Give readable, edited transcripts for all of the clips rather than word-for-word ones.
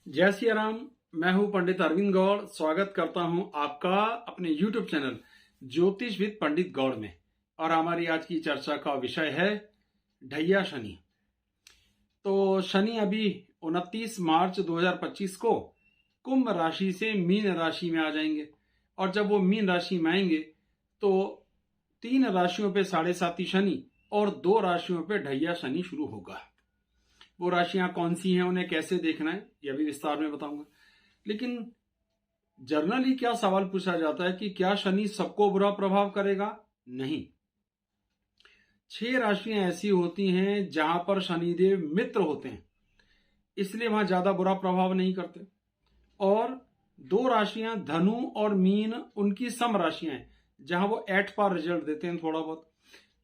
जय श्री राम। मैं हूं पंडित अरविंद गौड़। स्वागत करता हूं आपका अपने YouTube चैनल ज्योतिष विद पंडित गौड़ में। और हमारी आज की चर्चा का विषय है ढैया शनि। तो शनि अभी 29 मार्च 2025 को कुंभ राशि से मीन राशि में आ जाएंगे। और जब वो मीन राशि में आएंगे तो 3 राशियों पे 7.5 शनि और 2 राशियों पे ढैया शनि शुरू होगा। वो राशियां कौन सी हैं, उन्हें कैसे देखना है, यह भी विस्तार में बताऊंगा। लेकिन जनरली क्या सवाल पूछा जाता है कि क्या शनि सबको बुरा प्रभाव करेगा? नहीं। 6 राशियां ऐसी होती हैं जहां पर शनिदेव मित्र होते हैं, इसलिए वहां ज्यादा बुरा प्रभाव नहीं करते। और 2 राशियां धनु और मीन उनकी सम राशियां हैं जहां वो एट पार रिजल्ट देते हैं थोड़ा बहुत।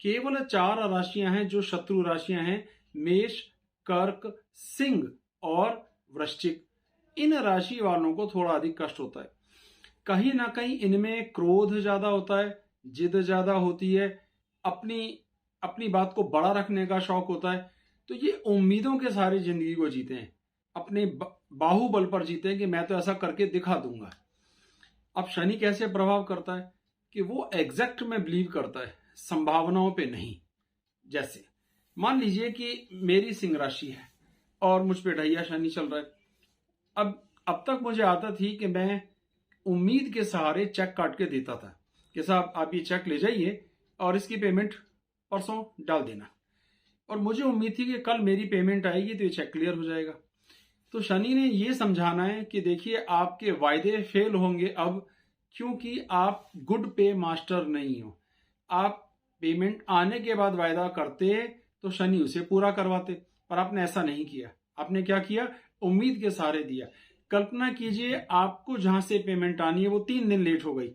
केवल 4 राशियां हैं जो शत्रु राशियां हैं, मेष, कर्क, सिंह और वृश्चिक। इन राशि वालों को थोड़ा अधिक कष्ट होता है। कहीं ना कहीं इनमें क्रोध ज्यादा होता है, जिद ज्यादा होती है, अपनी अपनी बात को बड़ा रखने का शौक होता है। तो ये उम्मीदों के सारे जिंदगी को जीते हैं, अपने बाहुबल पर जीते हैं कि मैं तो ऐसा करके दिखा दूंगा। अब शनि कैसे प्रभाव करता है कि वो एग्जैक्ट में बिलीव करता है, संभावनाओं पे नहीं। जैसे मान लीजिए कि मेरी सिंह राशि है और मुझ पे ढैया शनि चल रहा है। अब तक मुझे आदत थी कि मैं उम्मीद के सहारे चेक काट के देता था कि साहब आप ये चेक ले जाइए और इसकी पेमेंट परसों डाल देना। और मुझे उम्मीद थी कि कल मेरी पेमेंट आएगी तो ये चेक क्लियर हो जाएगा। तो शनि ने ये समझाना है कि देखिए आपके वायदे फेल होंगे अब, क्योंकि आप गुड पे मास्टर नहीं हो। आप पेमेंट आने के बाद वायदा करते तो शनि उसे पूरा करवाते, पर आपने ऐसा नहीं किया। आपने क्या किया? उम्मीद के सहारे दिया। कल्पना कीजिए आपको जहां से पेमेंट आनी है वो 3 दिन लेट हो गई।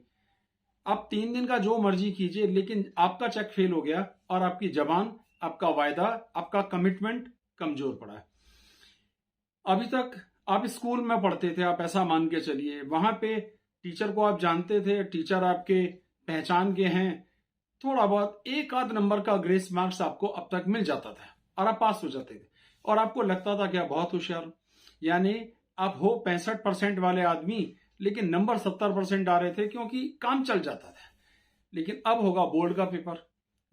आप 3 दिन का जो मर्जी कीजिए, लेकिन आपका चेक फेल हो गया और आपकी जबान, आपका वायदा, आपका कमिटमेंट कमजोर पड़ा है। अभी तक आप स्कूल में पढ़ते थे, आप ऐसा मान के चलिए, वहां पे टीचर को आप जानते थे, टीचर आपके पहचान के हैं, थोड़ा बहुत 1 आध नंबर का ग्रेस मार्क्स आपको अब तक मिल जाता था और आप पास हो जाते थे। और आपको लगता था कि आप बहुत होशियार, यानी आप हो 65% वाले आदमी, लेकिन नंबर 70% आ रहे थे क्योंकि काम चल जाता था। लेकिन अब होगा बोर्ड का पेपर,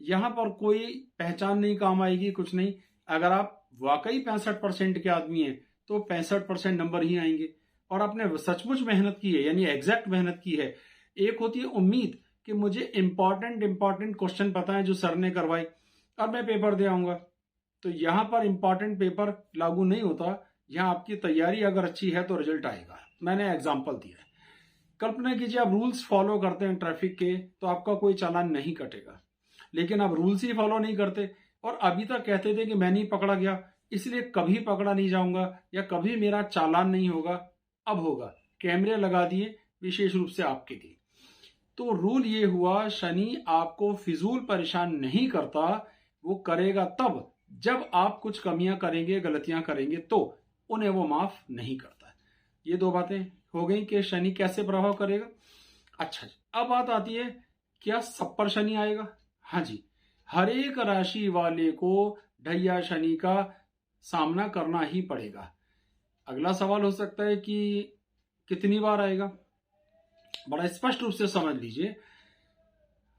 यहां पर कोई पहचान नहीं काम आएगी, कुछ नहीं। अगर आप वाकई 65% के आदमी हैं तो 65% नंबर ही आएंगे। और आपने सचमुच मेहनत की है, यानी एग्जैक्ट मेहनत की है। एक होती है उम्मीद कि मुझे इंपॉर्टेंट क्वेश्चन पता है जो सर ने करवाई और मैं पेपर दे आऊंगा। तो यहां पर इंपॉर्टेंट पेपर लागू नहीं होता। यहां आपकी तैयारी अगर अच्छी है तो रिजल्ट आएगा। मैंने एग्जाम्पल दिया है। कल्पना कीजिए आप रूल्स फॉलो करते हैं ट्रैफिक के, तो आपका कोई चालान नहीं कटेगा। लेकिन आप रूल्स ही फॉलो नहीं करते और अभी तक कहते थे कि मैं नहीं पकड़ा गया इसलिए कभी पकड़ा नहीं जाऊंगा या कभी मेरा चालान नहीं होगा। अब होगा, कैमरे लगा दिए विशेष रूप से आपके लिए। तो रूल ये हुआ, शनि आपको फिजूल परेशान नहीं करता, वो करेगा तब जब आप कुछ कमियां करेंगे, गलतियां करेंगे, तो उन्हें वो माफ नहीं करता। ये 2 बातें हो गई कि शनि कैसे प्रभाव करेगा। अच्छा जी, अब बात आती है क्या सब पर शनि आएगा? हाँ जी, हर एक राशि वाले को ढैया शनि का सामना करना ही पड़ेगा। अगला सवाल हो सकता है कि कितनी बार आएगा? बड़ा स्पष्ट रूप से समझ लीजिए,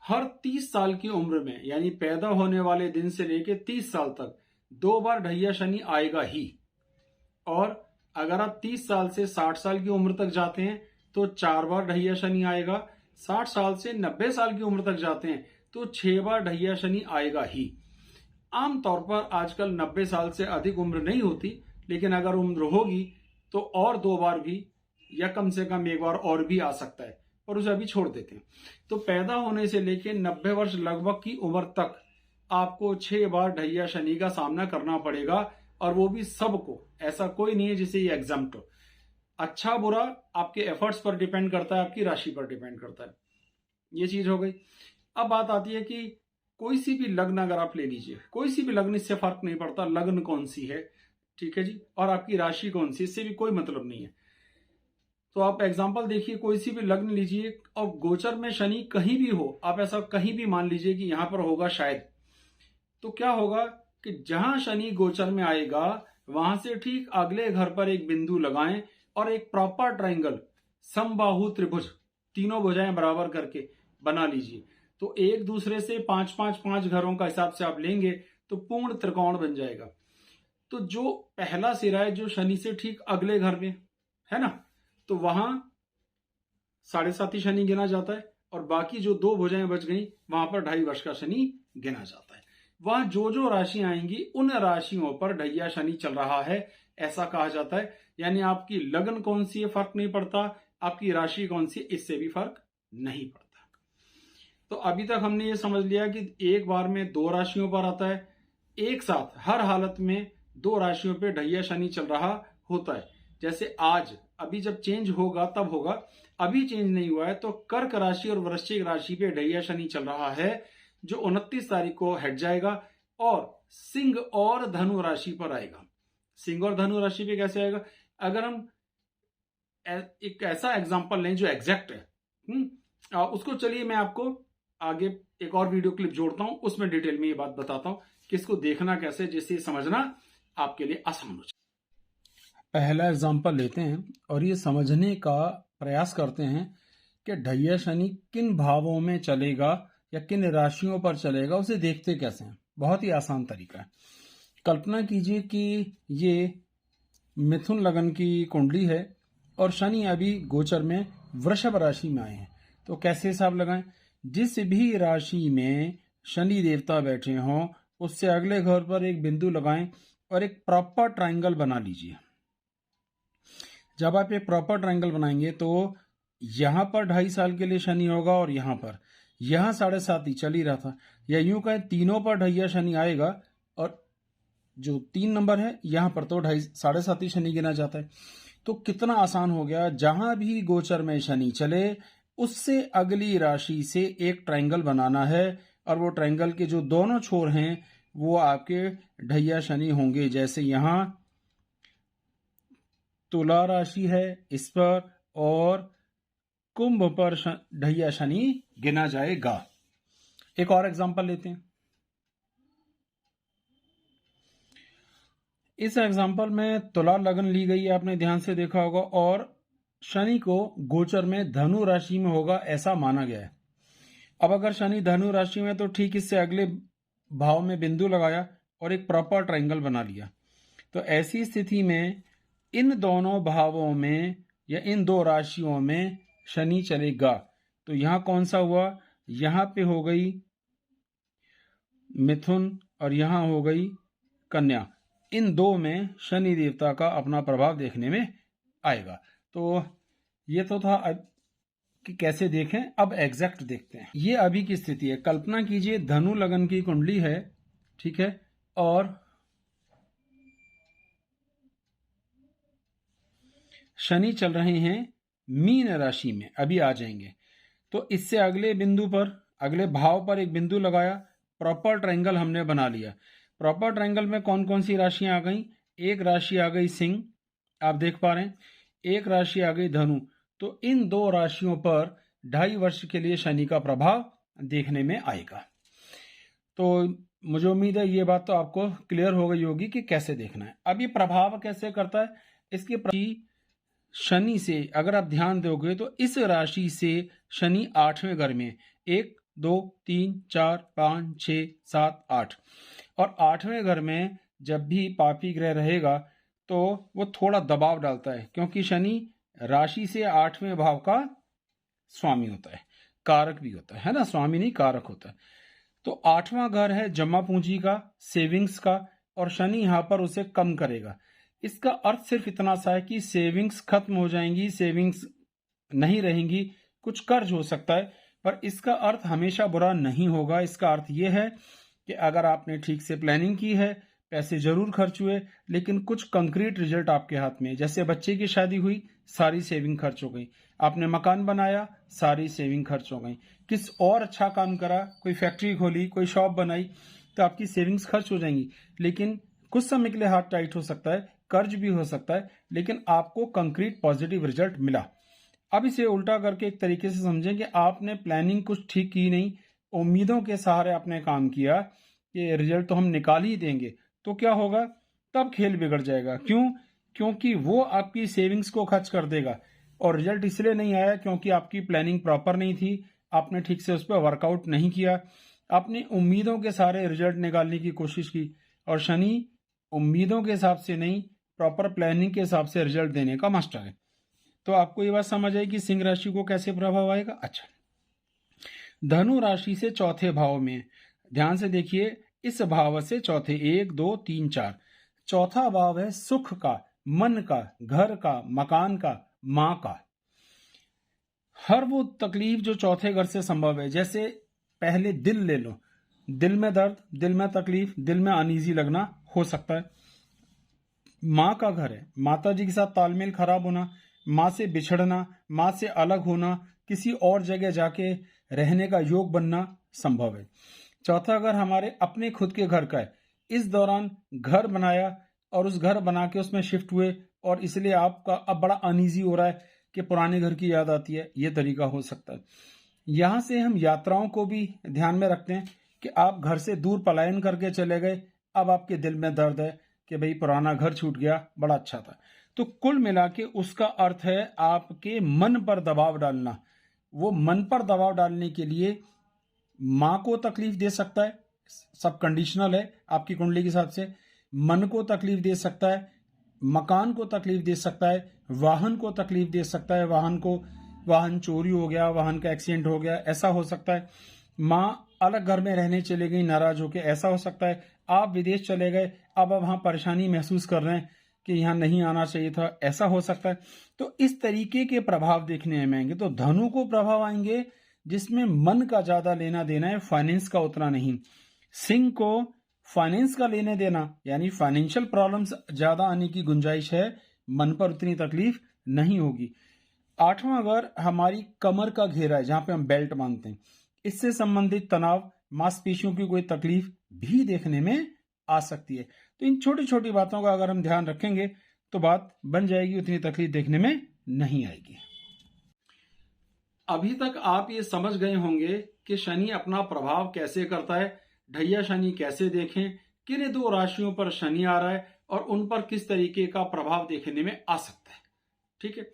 हर 30 साल की उम्र में, यानी पैदा होने वाले दिन से लेकर 30 साल तक 2 बार ढैया शनि आएगा ही। और अगर आप 30 साल से 60 साल की उम्र तक जाते हैं तो 4 बार ढैया शनि आएगा। 60 साल से 90 साल की उम्र तक जाते हैं तो 6 बार ढैया शनि आएगा ही। आमतौर पर आजकल 90 साल से अधिक उम्र नहीं होती, लेकिन अगर उम्र होगी तो और 2 बार भी या कम से कम 1 बार और भी आ सकता है, और उसे अभी छोड़ देते हैं। तो पैदा होने से लेकर 90 वर्ष लगभग की उम्र तक आपको 6 बार ढैया शनि का सामना करना पड़ेगा। और वो भी सबको, ऐसा कोई नहीं है जिसे ये एग्जाम्प्ट हो। अच्छा बुरा आपके एफर्ट्स पर डिपेंड करता है, आपकी राशि पर डिपेंड करता है। ये चीज हो गई। अब बात आती है कि कोई सी भी लग्न अगर आप ले लीजिए, कोई सी भी लग्न, इससे फर्क नहीं पड़ता लग्न कौन सी है, ठीक है जी, और आपकी राशि कौन सी, इससे भी कोई मतलब नहीं है। तो आप एग्जाम्पल देखिए, कोई सी भी लग्न लीजिए और गोचर में शनि कहीं भी हो, आप ऐसा कहीं भी मान लीजिए कि यहां पर होगा शायद, तो क्या होगा कि जहां शनि गोचर में आएगा वहां से ठीक अगले घर पर एक बिंदु लगाएं और एक प्रॉपर ट्राइंगल समबाहु त्रिभुज, तीनों भुजाएं बराबर करके बना लीजिए। तो एक दूसरे से 5-5-5 घरों का हिसाब से आप लेंगे तो पूर्ण त्रिकोण बन जाएगा। तो जो पहला सिरा है जो शनि से ठीक अगले घर में है ना, तो वहां 7.5 शनि गिना जाता है और बाकी जो 2 भुजाएं बच गई वहां पर 2.5 वर्ष का शनि गिना जाता है। वहां जो जो राशि आएंगी उन राशियों पर ढैया शनि चल रहा है ऐसा कहा जाता है। यानी आपकी लगन कौन सी है फर्क नहीं पड़ता, आपकी राशि कौन सी इससे भी फर्क नहीं पड़ता। तो अभी तक हमने ये समझ लिया कि एक बार में 2 राशियों पर आता है, एक साथ हर हालत में 2 राशियों पे ढैया शनि चल रहा होता है। जैसे आज अभी जब चेंज होगा तब होगा, अभी चेंज नहीं हुआ है। तो कर्क राशि और वृश्चिक राशि पे ढैया शनि चल रहा है जो 29 तारीख को हट जाएगा और सिंह और धनु राशि पर आएगा। सिंह और धनु राशि पे कैसे आएगा, अगर हम एक ऐसा एग्जांपल लें जो एग्जैक्ट है, उसको चलिए मैं आपको आगे एक और वीडियो क्लिप जोड़ता हूं, उसमें डिटेल में ये बात बताता हूं कि इसको देखना कैसे, जिससे समझना आपके लिए आसान हो जाए। पहला एग्जांपल लेते हैं और ये समझने का प्रयास करते हैं कि ढैया शनि किन भावों में चलेगा या किन राशियों पर चलेगा, उसे देखते कैसे हैं। बहुत ही आसान तरीका है। कल्पना कीजिए कि ये मिथुन लगन की कुंडली है और शनि अभी गोचर में वृषभ राशि में आए हैं। तो कैसे हिसाब लगाएं, जिस भी राशि में शनि देवता बैठे हों उससे अगले घर पर एक बिंदु लगाएं और एक प्रॉपर ट्रायंगल बना लीजिए। जब आप एक प्रॉपर ट्रायंगल बनाएंगे तो यहां पर 2.5 साल के लिए शनि होगा और यहां 7.5 ही चल ही रहा था, या यूं कहें तीनों पर ढैया शनि आएगा और जो 3 नंबर है यहां पर तो 7.5 ही शनि गिना जाता है। तो कितना आसान हो गया, जहां भी गोचर में शनि चले उससे अगली राशि से एक ट्रायंगल बनाना है और वो ट्रायंगल के जो दोनों छोर हैं वो आपके ढैया शनि होंगे। जैसे यहां तुला राशि है इस पर और कुंभ पर ढैया शनि गिना जाएगा। एक और एग्जांपल लेते हैं। इस एग्जांपल में तुला लगन ली गई है, आपने ध्यान से देखा होगा, और शनि को गोचर में धनु राशि में होगा ऐसा माना गया है। अब अगर शनि धनु राशि में तो ठीक इससे अगले भाव में बिंदु लगाया और एक प्रॉपर ट्रायंगल बना लिया। तो ऐसी स्थिति में इन दोनों भावों में या इन 2 राशियों में शनि चलेगा। तो यहां कौन सा हुआ, यहां पे हो गई मिथुन और यहां हो गई कन्या। इन 2 में शनि देवता का अपना प्रभाव देखने में आएगा। तो ये तो था कि कैसे देखें, अब एग्जैक्ट देखते हैं। ये अभी की स्थिति है। कल्पना कीजिए धनु लगन की कुंडली है, ठीक है, और शनि चल रहे हैं मीन राशि में, अभी आ जाएंगे। तो इससे अगले बिंदु पर, अगले भाव पर एक बिंदु लगाया, प्रॉपर ट्रायंगल हमने बना लिया। प्रॉपर ट्रायंगल में कौन कौन सी राशियां आ गई, एक राशि आ गई सिंह, आप देख पा रहे हैं, एक राशि आ गई धनु। तो इन 2 राशियों पर 2.5 वर्ष के लिए शनि का प्रभाव देखने में आएगा। तो मुझे उम्मीद है ये बात तो आपको क्लियर हो गई होगी कि कैसे देखना है। अब ये प्रभाव कैसे करता है, इसके शनि से अगर आप ध्यान दोगे तो इस राशि से शनि 8वें घर में 1 2 3 4 5 6 7 8 और 8वें घर में जब भी पापी ग्रह रहेगा तो वो थोड़ा दबाव डालता है, क्योंकि शनि राशि से 8वें भाव का स्वामी होता है, कारक भी होता है ना, स्वामी नहीं कारक होता है। तो 8वां घर है जमा पूंजी का, सेविंग्स का, और शनि यहां पर उसे कम करेगा। इसका अर्थ सिर्फ इतना सा है कि सेविंग्स खत्म हो जाएंगी, सेविंग्स नहीं रहेंगी, कुछ कर्ज हो सकता है, पर इसका अर्थ हमेशा बुरा नहीं होगा। इसका अर्थ यह है कि अगर आपने ठीक से प्लानिंग की है, पैसे जरूर खर्च हुए, लेकिन कुछ कंक्रीट रिजल्ट आपके हाथ में, जैसे बच्चे की शादी हुई, सारी सेविंग खर्च हो गई, आपने मकान बनाया, सारी सेविंग खर्च हो गई, किस और अच्छा काम करा, कोई फैक्ट्री खोली, कोई शॉप बनाई, तो आपकी सेविंग्स खर्च हो जाएंगी। लेकिन कुछ समय के लिए हाथ टाइट हो सकता है, कर्ज भी हो सकता है, लेकिन आपको कंक्रीट पॉजिटिव रिजल्ट मिला। अब इसे उल्टा करके एक तरीके से समझें कि आपने प्लानिंग कुछ ठीक की नहीं, उम्मीदों के सहारे आपने काम किया कि रिजल्ट तो हम निकाल ही देंगे, तो क्या होगा तब खेल बिगड़ जाएगा। क्यों? क्योंकि वो आपकी सेविंग्स को खर्च कर देगा और रिजल्ट इसलिए नहीं आया क्योंकि आपकी प्लानिंग प्रॉपर नहीं थी, आपने ठीक से उस पर वर्कआउट नहीं किया, आपने उम्मीदों के सारे रिजल्ट निकालने की कोशिश की और शनि उम्मीदों के हिसाब से नहीं, प्रॉपर प्लानिंग के हिसाब से रिजल्ट देने का मास्टर है। तो आपको ये बात समझ आई कि सिंह राशि को कैसे प्रभाव आएगा। अच्छा, धनु राशि से चौथे भाव में ध्यान से देखिए, इस भाव से चौथे 1 2 3 4 चौथा भाव है सुख का, मन का, घर का, मकान का, मां का। हर वो तकलीफ जो चौथे घर से संभव है, जैसे पहले दिल ले लो, दिल में दर्द, दिल में तकलीफ, दिल में अनईजी लगना हो सकता है। माँ का घर है, माता जी के साथ तालमेल खराब होना, माँ से बिछड़ना, माँ से अलग होना, किसी और जगह जाके रहने का योग बनना संभव है। चौथा घर हमारे अपने खुद के घर का है, इस दौरान घर बनाया और उस घर बना के उसमें शिफ्ट हुए और इसलिए आपका अब बड़ा अनईजी हो रहा है कि पुराने घर की याद आती है, ये तरीका हो सकता है। यहाँ से हम यात्राओं को भी ध्यान में रखते हैं कि आप घर से दूर पलायन करके चले गए, अब आपके दिल में दर्द है कि भाई पुराना घर छूट गया, बड़ा अच्छा था। तो कुल मिला के उसका अर्थ है आपके मन पर दबाव डालना। वो मन पर दबाव डालने के लिए माँ को तकलीफ दे सकता है, सब कंडीशनल है आपकी कुंडली के हिसाब से, मन को तकलीफ दे सकता है, मकान को तकलीफ दे सकता है, वाहन को तकलीफ दे सकता है, वाहन चोरी हो गया, वाहन का एक्सीडेंट हो गया, ऐसा हो सकता है। माँ अलग घर में रहने चले गई नाराज होकर, ऐसा हो सकता है। आप विदेश चले गए, अब वहां परेशानी महसूस कर रहे हैं कि यहाँ नहीं आना चाहिए था, ऐसा हो सकता है। तो इस तरीके के प्रभाव देखने में आएंगे। तो धनु को प्रभाव आएंगे जिसमें मन का ज्यादा लेना देना है, फाइनेंस का उतना नहीं। सिंह को फाइनेंस का लेने देना यानी फाइनेंशियल प्रॉब्लम्स ज्यादा आने की गुंजाइश है, मन पर उतनी तकलीफ नहीं होगी। आठवां घर हमारी कमर का घेरा है, जहां पे हम बेल्ट बांधते हैं, इससे संबंधित तनाव, मांसपेशियों की कोई तकलीफ भी देखने में आ सकती है। तो इन छोटी छोटी बातों का अगर हम ध्यान रखेंगे तो बात बन जाएगी, उतनी तकलीफ देखने में नहीं आएगी। अभी तक आप ये समझ गए होंगे कि शनि अपना प्रभाव कैसे करता है, ढैया शनि कैसे देखें, किन दो राशियों पर शनि आ रहा है और उन पर किस तरीके का प्रभाव देखने में आ सकता है। ठीक है,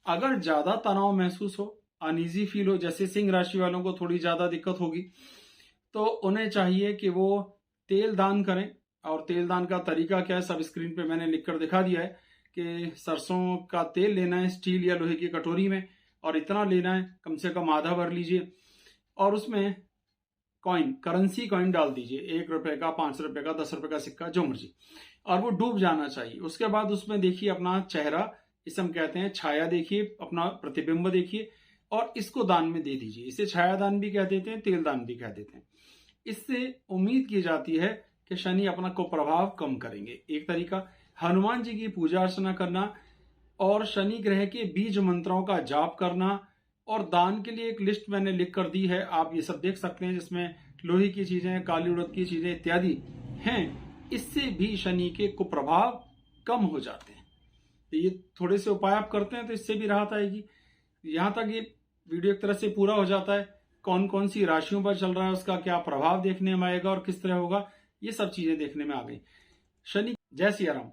अगर ज्यादा तनाव महसूस हो, अनईजी फील हो, जैसे सिंह राशि वालों को थोड़ी ज्यादा दिक्कत होगी, तो उन्हें चाहिए कि वो तेल दान करें। और तेल दान का तरीका क्या है, सब स्क्रीन पे मैंने लिखकर दिखा दिया है कि सरसों का तेल लेना है स्टील या लोहे की कटोरी में, और इतना लेना है, कम से कम आधा भर लीजिए, और उसमें कॉइन, करेंसी कॉइन डाल दीजिए, 1 रुपए का, 5 रुपए का, 10 रुपए का सिक्का, जो मर्जी, और वो डूब जाना चाहिए। उसके बाद उसमें देखिए अपना चेहरा, इसे हम कहते हैं छाया, देखिए अपना प्रतिबिंब देखिए, और इसको दान में दे दीजिए। इसे छाया दान भी कह देते हैं, तेल दान भी कह देते हैं। इससे उम्मीद की जाती है कि शनि अपना कुप्रभाव कम करेंगे। एक तरीका हनुमान जी की पूजा अर्चना करना और शनि ग्रह के बीज मंत्रों का जाप करना, और दान के लिए एक लिस्ट मैंने लिख कर दी है, आप ये सब देख सकते हैं, जिसमें लोहे की चीजें, काली उड़द की चीजें इत्यादि हैं। इससे भी शनि के कुप्रभाव कम हो जाते हैं। तो ये थोड़े से उपाय आप करते हैं तो इससे भी राहत आएगी। यहां तक ये वीडियो एक तरह से पूरा हो जाता है। कौन कौन सी राशियों पर चल रहा है, उसका क्या प्रभाव देखने में आएगा और किस तरह होगा, ये सब चीजें देखने में आ गई। शनि, जय सिया राम।